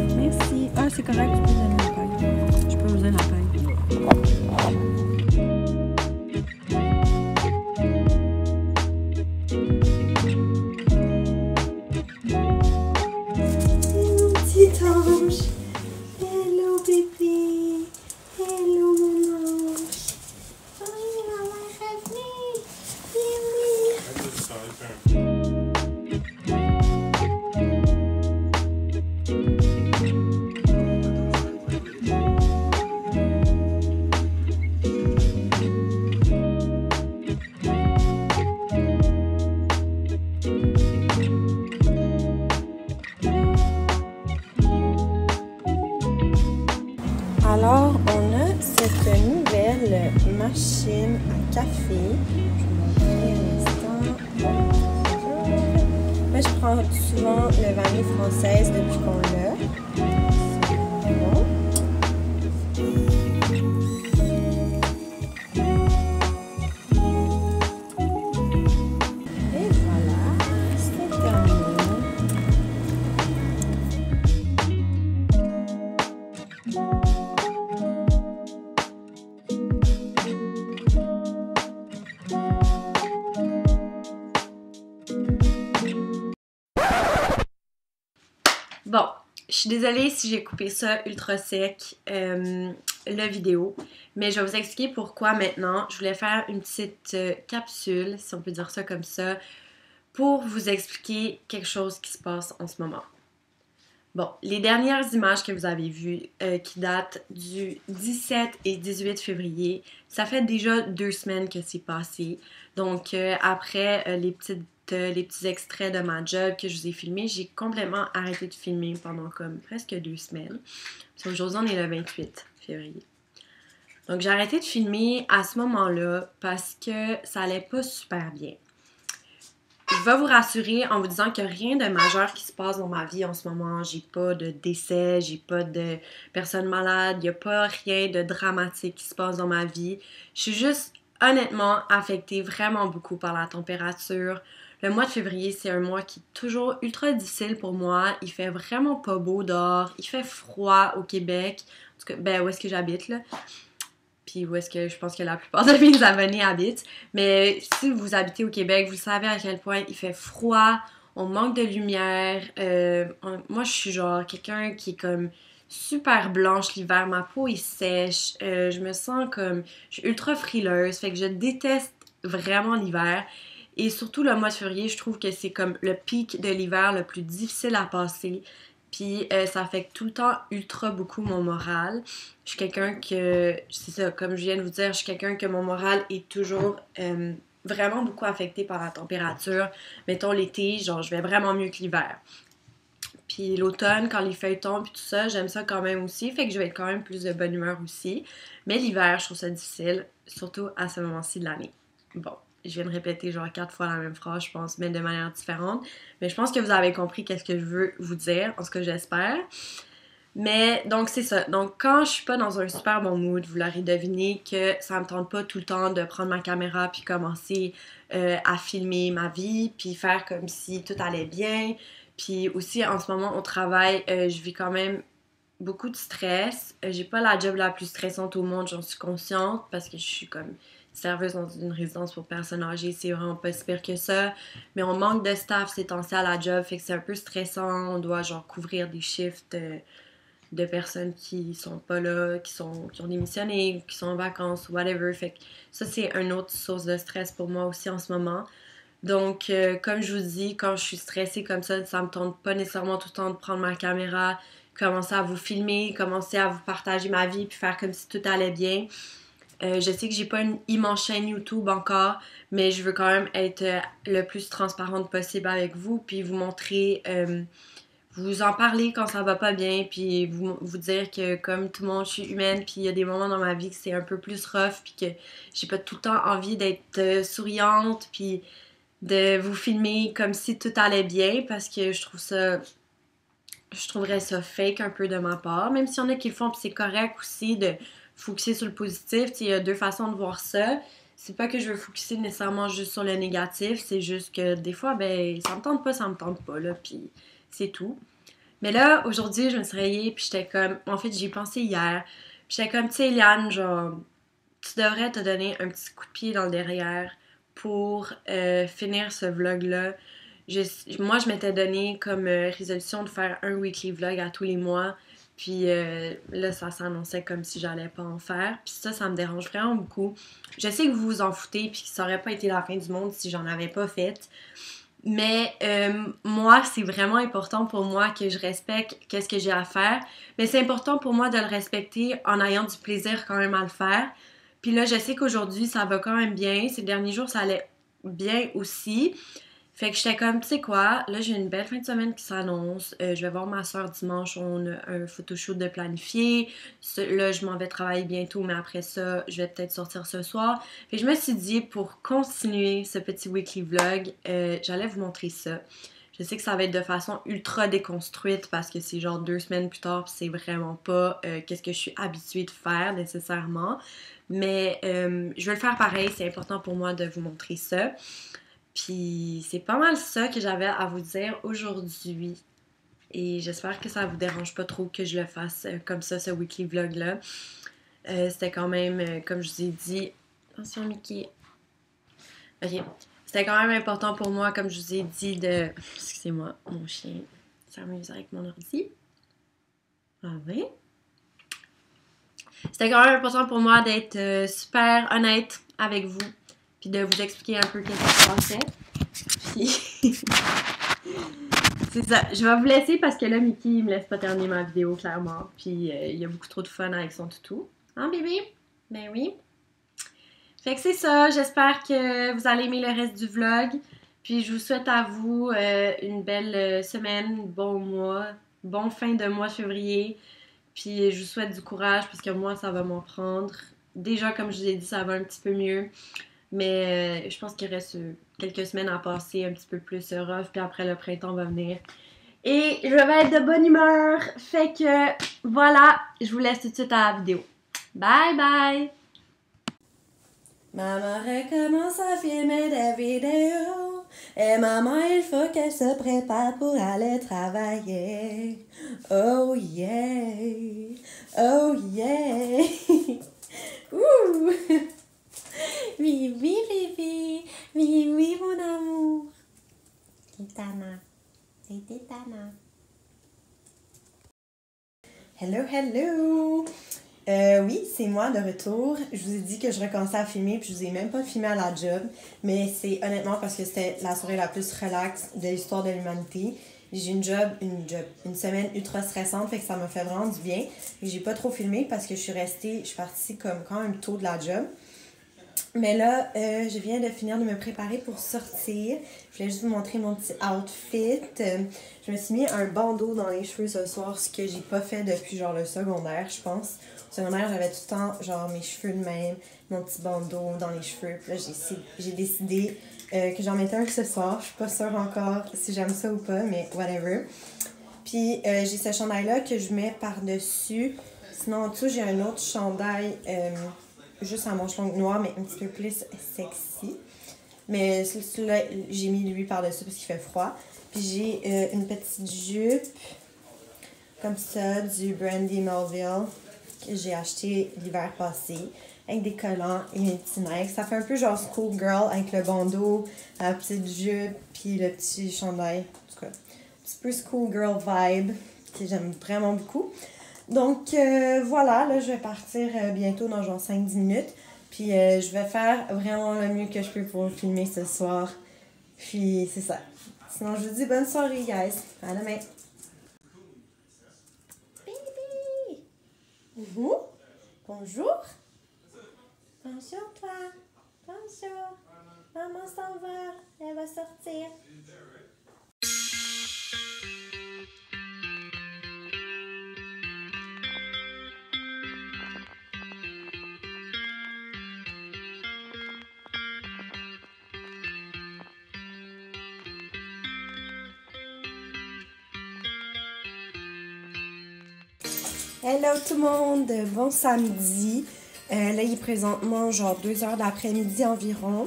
Merci. Ah, c'est correct, je peux vous donner la paille. Je peux vous donner la paille. Hello, petit ange. Hello, bébé. Hello, mon ange. Oui, maman est revenue. Alors, on a cette nouvelle machine à café. Je vais vous montrer un instant. Moi, je prends souvent le vanille française depuis qu'on l'a. Bon. Et voilà, c'est terminé. Bon, je suis désolée si j'ai coupé ça ultra sec, la vidéo, mais je vais vous expliquer pourquoi maintenant. Je voulais faire une petite capsule, si on peut dire ça comme ça, pour vous expliquer quelque chose qui se passe en ce moment. Bon, les dernières images que vous avez vues, qui datent du 17 et 18 février, ça fait déjà 2 semaines que c'est passé. Donc, après les petits extraits de ma job que je vous ai filmés, j'ai complètement arrêté de filmer pendant comme presque 2 semaines. Aujourd'hui, on est le 28 février. Donc, j'ai arrêté de filmer à ce moment-là parce que ça allait pas super bien. Je vais vous rassurer en vous disant qu'il n'y a rien de majeur qui se passe dans ma vie en ce moment. J'ai pas de décès, j'ai pas de personnes malades, il n'y a pas rien de dramatique qui se passe dans ma vie. Je suis juste honnêtement affectée vraiment beaucoup par la température. Le mois de février, c'est un mois qui est toujours ultra difficile pour moi. Il fait vraiment pas beau dehors. Il fait froid au Québec. En tout cas, ben où est-ce que j'habite là. Puis où est-ce que je pense que la plupart de mes abonnés habitent. Mais si vous habitez au Québec, vous savez à quel point il fait froid, on manque de lumière. Moi, je suis genre quelqu'un qui est comme super blanche l'hiver, ma peau est sèche, je me sens comme, je suis ultra frileuse, fait que je déteste vraiment l'hiver. Et surtout le mois de février, je trouve que c'est comme le pic de l'hiver le plus difficile à passer. Puis ça affecte tout le temps ultra beaucoup mon moral. Je suis quelqu'un que, c'est ça, comme je viens de vous dire, je suis quelqu'un que mon moral est toujours vraiment beaucoup affecté par la température. Mettons l'été, genre je vais vraiment mieux que l'hiver. Puis l'automne, quand les feuilles tombent puis tout ça, j'aime ça quand même aussi. Fait que je vais être quand même plus de bonne humeur aussi. Mais l'hiver, je trouve ça difficile, surtout à ce moment-ci de l'année. Bon, je viens de répéter genre 4 fois la même phrase, je pense, mais de manière différente. Mais je pense que vous avez compris qu'est-ce que je veux vous dire, en ce que j'espère. Mais donc c'est ça. Donc quand je suis pas dans un super bon mood, vous l'aurez deviné que ça me tente pas tout le temps de prendre ma caméra puis commencer à filmer ma vie puis faire comme si tout allait bien. Puis aussi en ce moment au travail, je vis quand même beaucoup de stress. J'ai pas la job la plus stressante au monde, j'en suis consciente parce que je suis comme serveuse dans une résidence pour personnes âgées, c'est vraiment pas si pire que ça. Mais on manque de staff ces temps-ci à la job, fait que c'est un peu stressant. On doit genre couvrir des shifts de personnes qui sont pas là, qui ont démissionné, qui sont en vacances, whatever. Fait que ça, c'est une autre source de stress pour moi aussi en ce moment. Donc, comme je vous dis, quand je suis stressée comme ça me tente pas nécessairement tout le temps de prendre ma caméra, commencer à vous filmer, commencer à vous partager ma vie, puis faire comme si tout allait bien. Je sais que j'ai pas une immense chaîne YouTube encore, mais je veux quand même être le plus transparente possible avec vous, puis vous montrer vous en parler quand ça va pas bien, puis vous dire que comme tout le monde, je suis humaine, puis il y a des moments dans ma vie que c'est un peu plus rough, puis que j'ai pas tout le temps envie d'être souriante, puis de vous filmer comme si tout allait bien, parce que je trouverais ça fake un peu de ma part, même s'il y en a qui le font, puis c'est correct aussi de focuser sur le positif. Il y a deux façons de voir ça. C'est pas que je veux focuser nécessairement juste sur le négatif, c'est juste que des fois, ben, ça me tente pas, là, puis c'est tout. Mais là, aujourd'hui, je me suis réveillée, puis j'étais comme, en fait, j'y ai pensé hier, puis j'étais comme, tu sais, Eliane, genre, tu devrais te donner un petit coup de pied dans le derrière pour finir ce vlog-là. Moi, je m'étais donné comme résolution de faire un weekly vlog à tous les mois. Puis là, ça s'annonçait comme si j'allais pas en faire. Puis ça me dérange vraiment beaucoup. Je sais que vous vous en foutez, puis que ça aurait pas été la fin du monde si j'en avais pas fait. Mais moi, c'est vraiment important pour moi que je respecte qu'est-ce que j'ai à faire. Mais c'est important pour moi de le respecter en ayant du plaisir quand même à le faire. Puis là, je sais qu'aujourd'hui, ça va quand même bien. Ces derniers jours, ça allait bien aussi. Fait que j'étais comme, tu sais quoi, là j'ai une belle fin de semaine qui s'annonce. Je vais voir ma soeur dimanche, on a un photoshoot de planifié. Là, je m'en vais travailler bientôt, mais après ça, je vais peut-être sortir ce soir. Fait que je me suis dit, pour continuer ce petit weekly vlog, j'allais vous montrer ça. Je sais que ça va être de façon ultra déconstruite parce que c'est genre 2 semaines plus tard, pis c'est vraiment pas qu'est-ce que je suis habituée de faire nécessairement. Mais je vais le faire pareil, c'est important pour moi de vous montrer ça. Puis c'est pas mal ça que j'avais à vous dire aujourd'hui. Et j'espère que ça vous dérange pas trop que je le fasse comme ça, ce weekly vlog-là. C'était quand même, comme je vous ai dit... Attention, Mickey. Ok. C'était quand même important pour moi, comme je vous ai dit, de... Excusez-moi, mon chien s'amuse avec mon ordi. Ah oui? C'était quand même important pour moi d'être super honnête avec vous. Puis de vous expliquer un peu qu'est-ce qui se passait. Puis... c'est ça. Je vais vous laisser parce que là, Mickey, il me laisse pas terminer ma vidéo, clairement. Puis il y a beaucoup trop de fun avec son toutou. Hein, bébé? Ben oui. Fait que c'est ça. J'espère que vous allez aimer le reste du vlog. Puis je vous souhaite à vous une belle semaine, bon mois, bon fin de mois de février. Puis je vous souhaite du courage parce que moi, ça va m'en prendre. Déjà, comme je vous ai dit, ça va un petit peu mieux. Mais je pense qu'il reste quelques semaines à passer un petit peu plus rough. Puis après, le printemps va venir. Et je vais être de bonne humeur. Fait que voilà, je vous laisse tout de suite à la vidéo. Bye bye! Maman recommence à filmer des vidéos. Et maman, il faut qu'elle se prépare pour aller travailler. Oh yeah! Oh yeah! Ouh! Oui, oui, bébé. Oui, oui, mon amour. Titana. C'est Titana. Hello, hello. Oui, c'est moi de retour. Je vous ai dit que je recommençais à filmer, puis je vous ai même pas filmé à la job. Mais c'est honnêtement parce que c'était la soirée la plus relaxe de l'histoire de l'humanité. J'ai une semaine ultra stressante, fait que ça m'a fait vraiment du bien. J'ai pas trop filmé parce que je suis partie comme quand même tôt de la job. Mais là, je viens de finir de me préparer pour sortir. Je voulais juste vous montrer mon petit outfit. Je me suis mis un bandeau dans les cheveux ce soir, ce que j'ai pas fait depuis genre le secondaire, je pense. Au secondaire, j'avais tout le temps genre mes cheveux de même, mon petit bandeau dans les cheveux. Puis là, j'ai décidé que j'en mettais un ce soir. Je suis pas sûre encore si j'aime ça ou pas, mais whatever. Puis j'ai ce chandail-là que je mets par-dessus. Sinon, en dessous, j'ai un autre chandail... juste à manches longues noires, mais un petit peu plus sexy. Mais celui-là, j'ai mis lui par-dessus parce qu'il fait froid. Puis j'ai une petite jupe, comme ça, du Brandy Melville, que j'ai acheté l'hiver passé, avec des collants et un petit Nike. Ça fait un peu genre schoolgirl avec le bandeau, la petite jupe, puis le petit chandail. En tout cas, un petit peu schoolgirl vibe, que j'aime vraiment beaucoup. Donc voilà, là je vais partir bientôt dans genre 5-10 minutes. Puis je vais faire vraiment le mieux que je peux pour filmer ce soir. Puis c'est ça. Sinon je vous dis bonne soirée guys. À demain. Baby! Bonjour. Bonjour toi. Bonjour. Maman s'en va. Elle va sortir. Hello tout le monde, bon samedi. Là il est présentement genre 2 heures d'après-midi environ.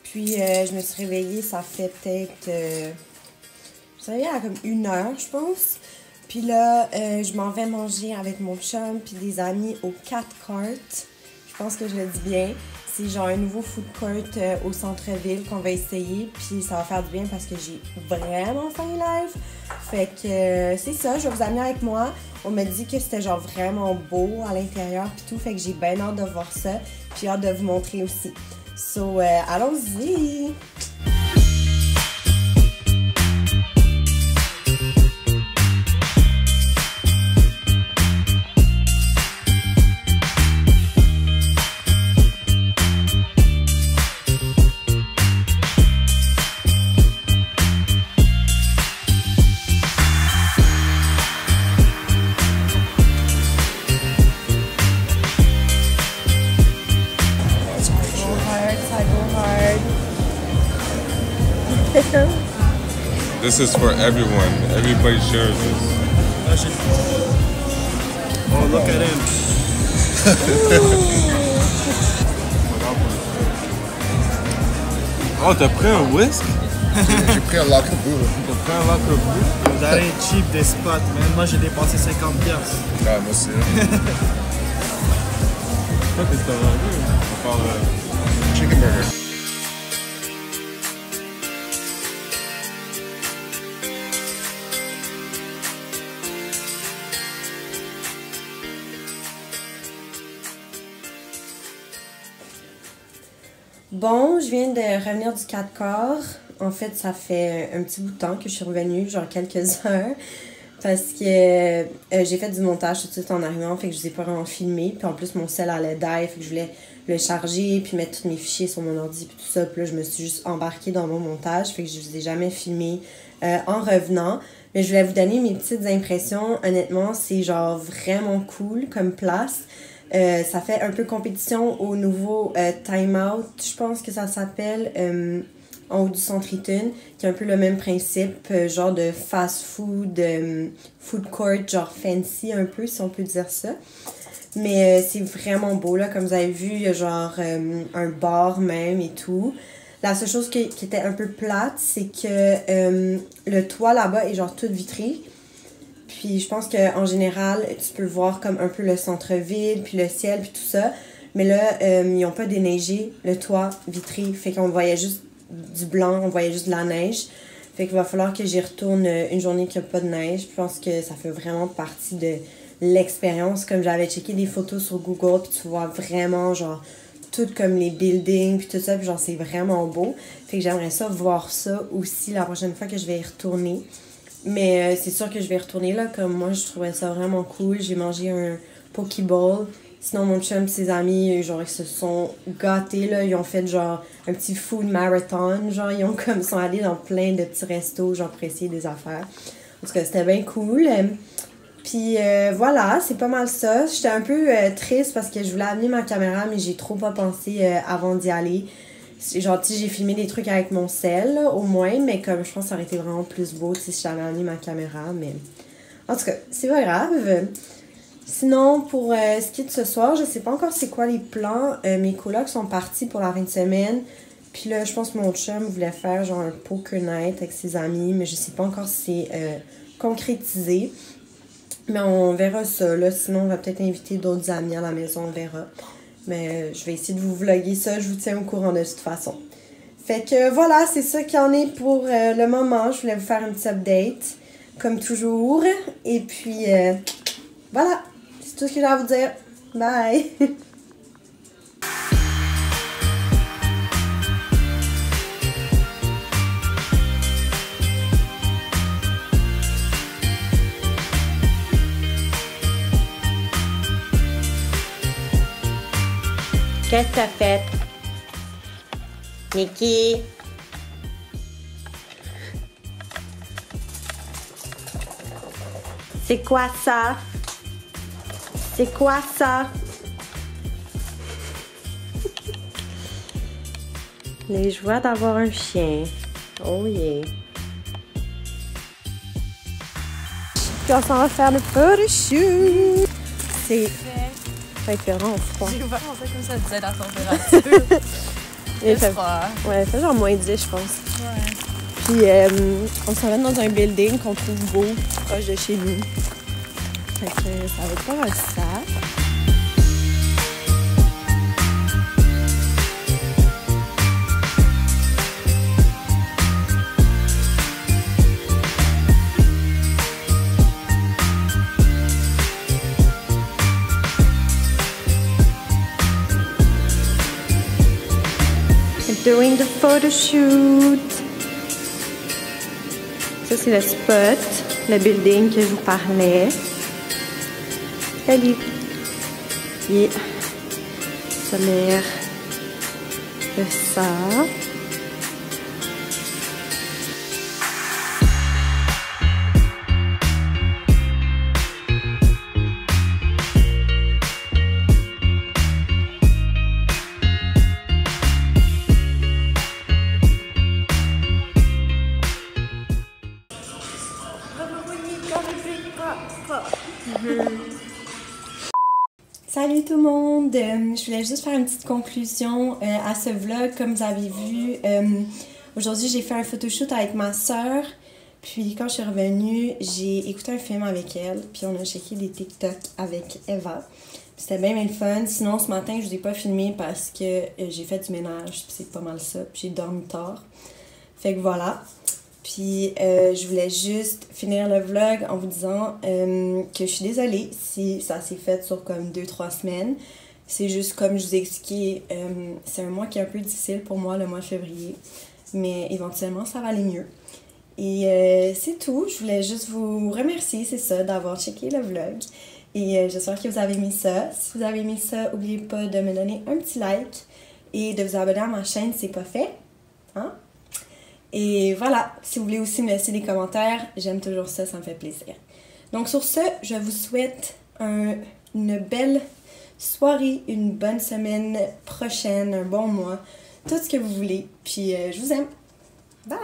Puis je me suis réveillée, ça fait peut-être... je suis réveillée à comme 1 heure je pense. Puis là je m'en vais manger avec mon chum puis des amis au Cat Cart. Je pense que je le dis bien. C'est genre un nouveau food court au centre-ville qu'on va essayer. Puis ça va faire du bien parce que j'ai vraiment faim live. Fait que c'est ça, je vais vous amener avec moi. On m'a dit que c'était genre vraiment beau à l'intérieur puis tout. Fait que j'ai bien hâte de voir ça. Puis hâte de vous montrer aussi. So, allons-y! This is for everyone. Everybody shares this. Oh, look at him. Oh, t'as pris un whisk? J'ai pris un Lacroix. T'as pris un Lacroix? Vous allez cheap des spots, man. Moi, j'ai dépensé 50$. Ah, moi aussi. Toi, qu'est-ce que t'as vendu? À part Chicken burger. Bon, je viens de revenir du 4 quarts. En fait, ça fait un petit bout de temps que je suis revenue, genre quelques heures. Parce que j'ai fait du montage tout de suite en arrivant, fait que je vous ai pas vraiment filmé. Puis en plus, mon cell allait die, fait que je voulais le charger, puis mettre tous mes fichiers sur mon ordi, puis tout ça. Puis là, je me suis juste embarquée dans mon montage, fait que je vous ai jamais filmé en revenant. Mais je voulais vous donner mes petites impressions. Honnêtement, c'est genre vraiment cool comme place. Ça fait un peu compétition au nouveau Time Out, je pense que ça s'appelle, en haut du centre Eaton, qui est un peu le même principe, genre de fast food, food court, genre fancy un peu, si on peut dire ça. Mais c'est vraiment beau, là, comme vous avez vu, il y a genre un bar même et tout. La seule chose qui était un peu plate, c'est que le toit là-bas est genre tout vitré. Puis je pense qu'en général, tu peux voir comme un peu le centre-ville, puis le ciel, puis tout ça. Mais là, ils n'ont pas déneigé le toit vitré. Fait qu'on voyait juste du blanc, on voyait juste de la neige. Fait qu'il va falloir que j'y retourne une journée qu'il n'y a pas de neige. Je pense que ça fait vraiment partie de l'expérience. Comme j'avais checké des photos sur Google, puis tu vois vraiment genre tout comme les buildings, puis tout ça. Puis genre c'est vraiment beau. Fait que j'aimerais ça voir ça aussi la prochaine fois que je vais y retourner. Mais c'est sûr que je vais retourner là, comme moi je trouvais ça vraiment cool. J'ai mangé un Pokéball. Sinon mon chum et ses amis, genre ils se sont gâtés là. Ils ont fait genre un petit food marathon. Genre ils ont comme sont allés dans plein de petits restos, genre pour essayer des affaires. En tout cas c'était bien cool. Puis voilà, c'est pas mal ça. J'étais un peu triste parce que je voulais amener ma caméra, mais j'ai trop pas pensé avant d'y aller. Genre, tu sais, j'ai filmé des trucs avec mon sel, là, au moins, mais comme je pense que ça aurait été vraiment plus beau, tu sais, si j'avais amené ma caméra, mais... En tout cas, c'est pas grave. Sinon, pour ce qui est de ce soir, je sais pas encore c'est quoi les plans. Mes colocs sont partis pour la fin de semaine, puis là, je pense que mon chum voulait faire genre un poker night avec ses amis, mais je sais pas encore si c'est concrétisé. Mais on verra ça, là, sinon on va peut-être inviter d'autres amis à la maison, on verra. Mais je vais essayer de vous vlogger ça, je vous tiens au courant de toute façon. Fait que voilà, c'est ça qu'il y en est pour le moment. Je voulais vous faire un petit update, comme toujours. Et puis, voilà, c'est tout ce que j'ai à vous dire. Bye! Qu'est-ce que t'as fait? Nikki? C'est quoi ça? C'est quoi ça? Les joies d'avoir un chien. Oh yeah. Puis on s'en va faire le photoshoot. C'est vraiment froid. J'ai ouvert en fait comme ça disait la température. Il fait froid. Ouais, il fait genre moins 10, je pense. Ouais. Puis on s'en va dans un building qu'on trouve beau, proche de chez nous. Fait que ça va être pas mal ça. Doing the photo shoot. Ça, c'est le spot, le building que je vous parlais. Salut! Et ça a l'air de ça. Salut tout le monde! Je voulais juste faire une petite conclusion à ce vlog. Comme vous avez vu, aujourd'hui j'ai fait un photoshoot avec ma soeur. Puis quand je suis revenue, j'ai écouté un film avec elle. Puis on a checké des TikTok avec Eva. C'était bien le fun. Sinon ce matin je vous ai pas filmé parce que j'ai fait du ménage. Puis c'est pas mal ça. Puis j'ai dormi tard. Fait que voilà. Puis je voulais juste finir le vlog en vous disant que je suis désolée si ça s'est fait sur comme 2-3 semaines. C'est juste comme je vous ai expliqué, c'est un mois qui est un peu difficile pour moi, le mois de février. Mais éventuellement, ça va aller mieux. Et c'est tout. Je voulais juste vous remercier, c'est ça, d'avoir checké le vlog. Et j'espère que vous avez aimé ça. Si vous avez aimé ça, n'oubliez pas de me donner un petit like et de vous abonner à ma chaîne si ce n'est pas fait. Hein? Et voilà, si vous voulez aussi me laisser des commentaires, j'aime toujours ça, ça me fait plaisir. Donc sur ce, je vous souhaite une belle soirée, une bonne semaine prochaine, un bon mois, tout ce que vous voulez. Puis je vous aime. Bye!